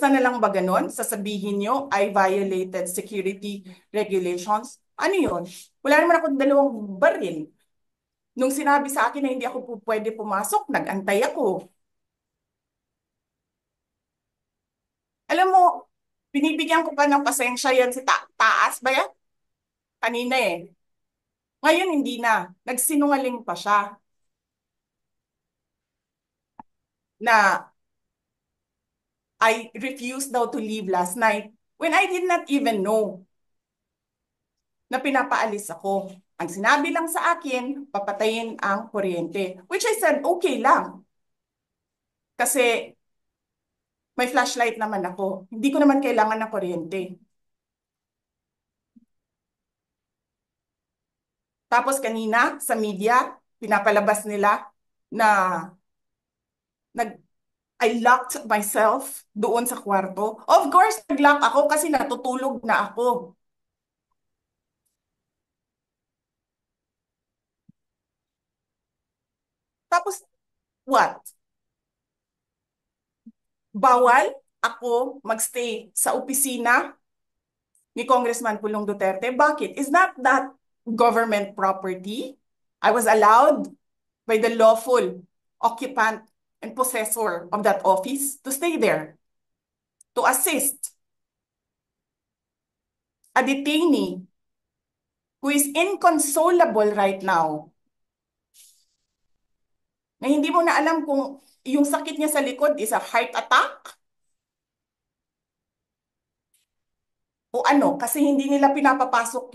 Basta na lang ba ganon? Sasabihin nyo, I violated security regulations? Ano yun? Wala naman akong 2 baril. Nung sinabi sa akin na hindi ako pwede pumasok, nag-antay ako. Alam mo, binibigyan ko pa ng pasensya yan si Taas ba yan? Kanina eh. Ngayon hindi na. Nagsinungaling pa siya na I refused daw to leave last night when I did not even know na pinapaalis ako. Ang sinabi lang sa akin, papatayin ang kuryente. Which I said, okay lang. Kasi may flashlight naman ako. Hindi ko naman kailangan ng kuryente. Tapos kanina sa media, pinapalabas nila na nag I locked myself doon sa kwarto. Of course, nag-lock ako kasi natutulog na ako. Tapos, what? Bawal ako magstay sa opisina ni Congressman Pulong Duterte. Bakit? Is not that government property? I was allowed by the lawful occupant and possessor of that office to stay there, to assist a detainee who is inconsolable right now, na hindi mo na alam kung yung sakit niya sa likod is a heart attack o ano, kasi hindi nila pinapapasok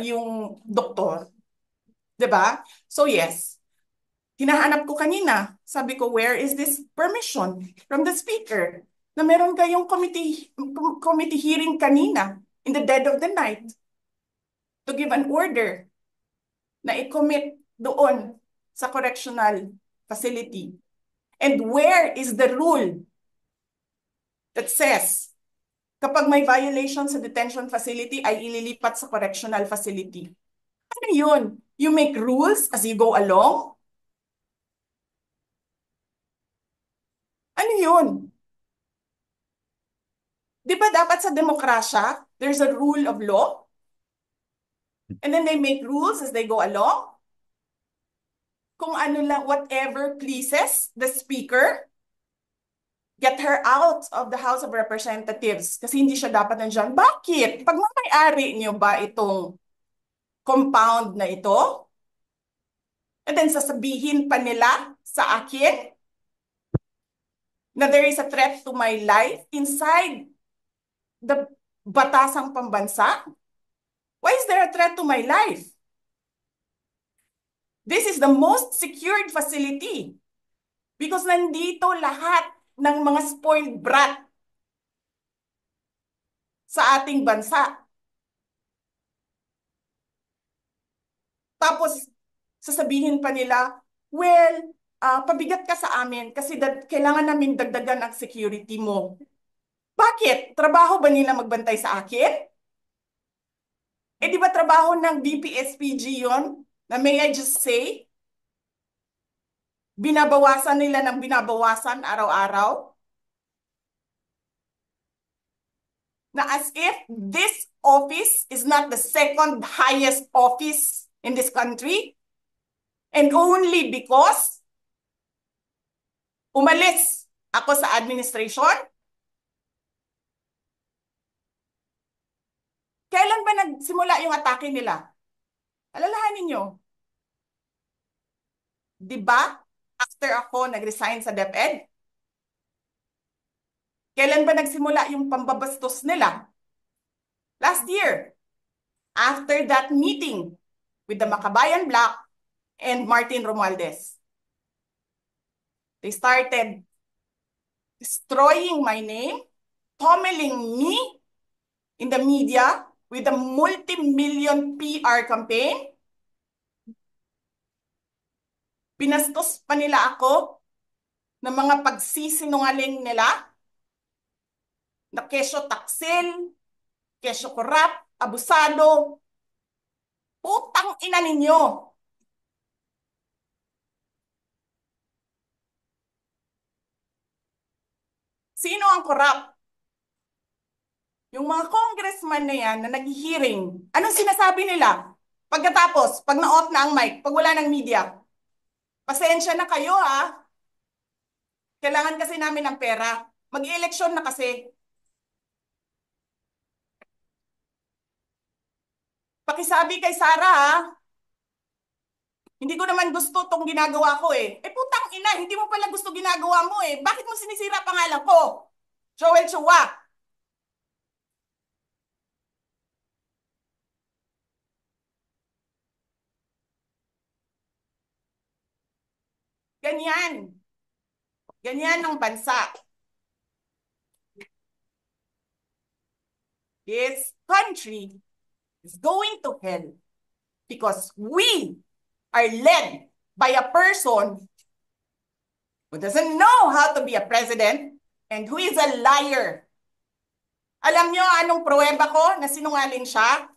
yung doktor, 'di ba? So yes, hinahanap ko kanina. Sabi ko, where is this permission from the speaker? Na meron kayong committee hearing kanina in the dead of the night to give an order na i-commit doon sa correctional facility. And where is the rule that says kapag may violation sa detention facility ay ililipat sa correctional facility? Ano yun? You make rules as you go along? Ano yun? Di ba dapat sa demokrasya, there's a rule of law? And then they make rules as they go along? Kung ano lang, whatever pleases the speaker, get her out of the House of Representatives kasi hindi siya dapat nandiyan. Bakit? Pagmamayari niyo ba itong compound na ito? And then sasabihin pa nila sa akin na there is a threat to my life inside the batasang pambansa? Why is there a threat to my life? This is the most secured facility because nandito lahat ng mga spoiled brat sa ating bansa. Tapos, sasabihin pa nila, well, pabigat ka sa amin kasi kailangan namin dagdagan ang security mo. Bakit? Trabaho ba nila magbantay sa akin? Eh di ba trabaho ng BPSPG yon? Na may I just say, binabawasan nila ng binabawasan araw-araw? Na as if this office is not the second highest office in this country and only because umalis ako sa administration? Kailan ba nagsimula yung atake nila? Alalahanin nyo, di ba? After ako nag-resign sa DepEd, kailan ba nagsimula yung pambabastos nila? Last year, after that meeting with the Makabayan Bloc and Martin Romualdez. They started destroying my name, pummeling me in the media with a multi-million PR campaign. Pinastos pa nila ako ng mga pagsisinungaling nila na kesyo taksil, kesyo korap, abusado. Putang ina ninyo. Sino ang korap? Yung mga congressman na yan na nag-hearing, anong sinasabi nila? Pagkatapos, pag na-off na ang mic, pag wala ng media, pasensya na kayo ha, kailangan kasi namin ng pera. Mag-eleksyon na kasi. Pakisabi kay Sara ha, hindi ko naman gusto tong ginagawa ko eh. Eh putang ina, hindi mo pala gusto ginagawa mo eh. Bakit mo sinisira pangalan ko? Joel Chua. Ganyan. Ganyan ang bansa. This country is going to hell because we are led by a person who doesn't know how to be a president and who is a liar. Alam nyo anong pruweba ko na sinungaling siya?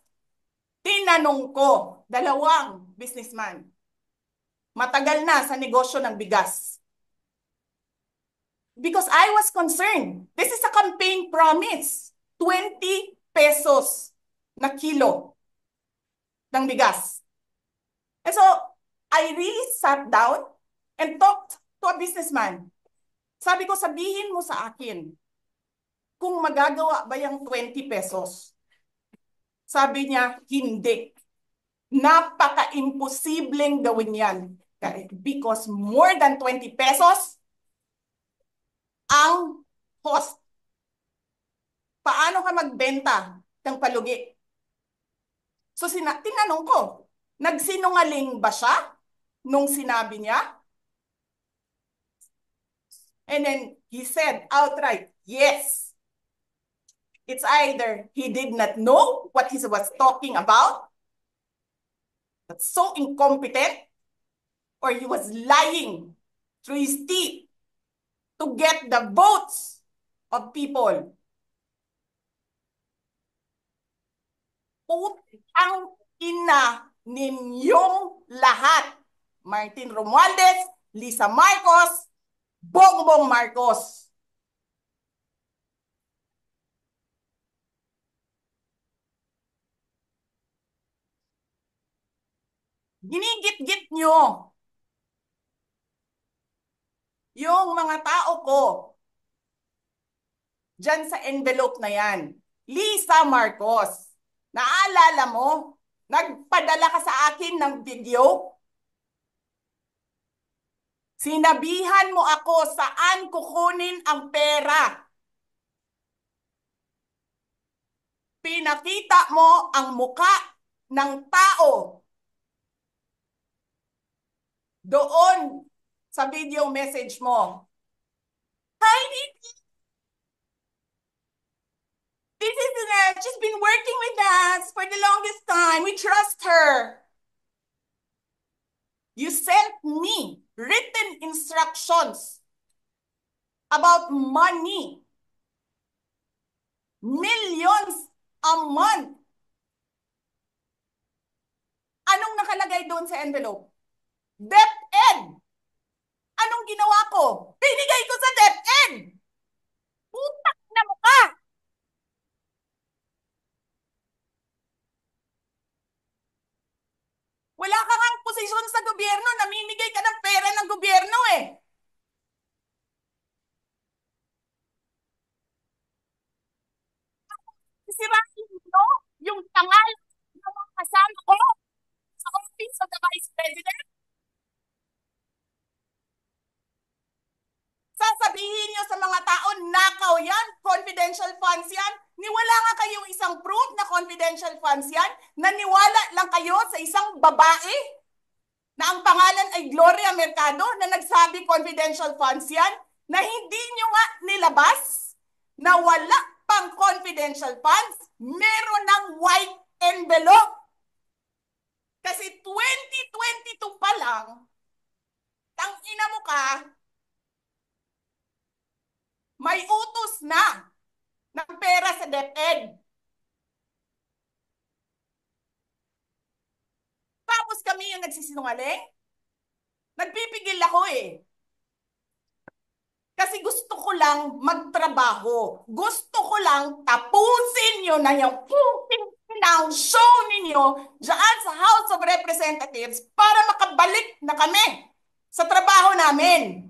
Tinanong ko, dalawang businessman. Matagal na sa negosyo ng bigas. Because I was concerned. This is a campaign promise. 20 pesos na kilo ng bigas. And so, I really sat down and talked to a businessman. Sabi ko, sabihin mo sa akin, kung magagawa ba yung 20 pesos? Sabi niya, hindi. Napaka-imposibleng gawin yan. Because more than 20 pesos ang cost. Paano ka magbenta ng palugi? So tinanong ko, nagsinungaling ba siya nung sinabi niya? And then he said outright, yes. It's either he did not know what he was talking about, that's so incompetent, or he was lying through his teeth to get the votes of people. Putang ina ninyong lahat. Martin Romualdez, Lisa Marcos, Bongbong Marcos. Ginigit-git nyo yung mga tao ko dyan sa envelope na yan. Lisa Marcos, naalala mo? Nagpadala ka sa akin ng video? Sinabihan mo ako saan kukunin ang pera. Pinakita mo ang muka ng tao doon sa video message mo. Hi, Nikki. This is she's been working with us for the longest time. We trust her. You sent me written instructions about money. Millions a month. Anong nakalagay doon sa envelope? DepEd. Anong ginawa ko? Binigay ko sa DepEd. Putak na mukha. Wala ka ngang posisyon sa gobyerno. Namimigay ka ng pera ng gobyerno eh. Sisirain mo yung tangal ng mga kasama ko sa Office of the Vice President. Sasabihin niyo sa mga tao, nakaw yan, confidential funds yan. Niwala nga kayong isang proof na confidential funds yan. Naniwala lang kayo sa isang babae na ang pangalan ay Gloria Mercado na nagsabi confidential funds yan, na hindi nyo nga nilabas na wala pang confidential funds, meron ng white envelope. Kasi 2022 pa lang, tang ina mo ka, may utos na ng pera sa DepEd. Tapos kami yung nagsisinungaling? Nagpipigil ako eh. Kasi gusto ko lang magtrabaho. Gusto ko lang tapusin nyo na yung ng show ninyo dyan sa House of Representatives para makabalik na kami sa trabaho namin.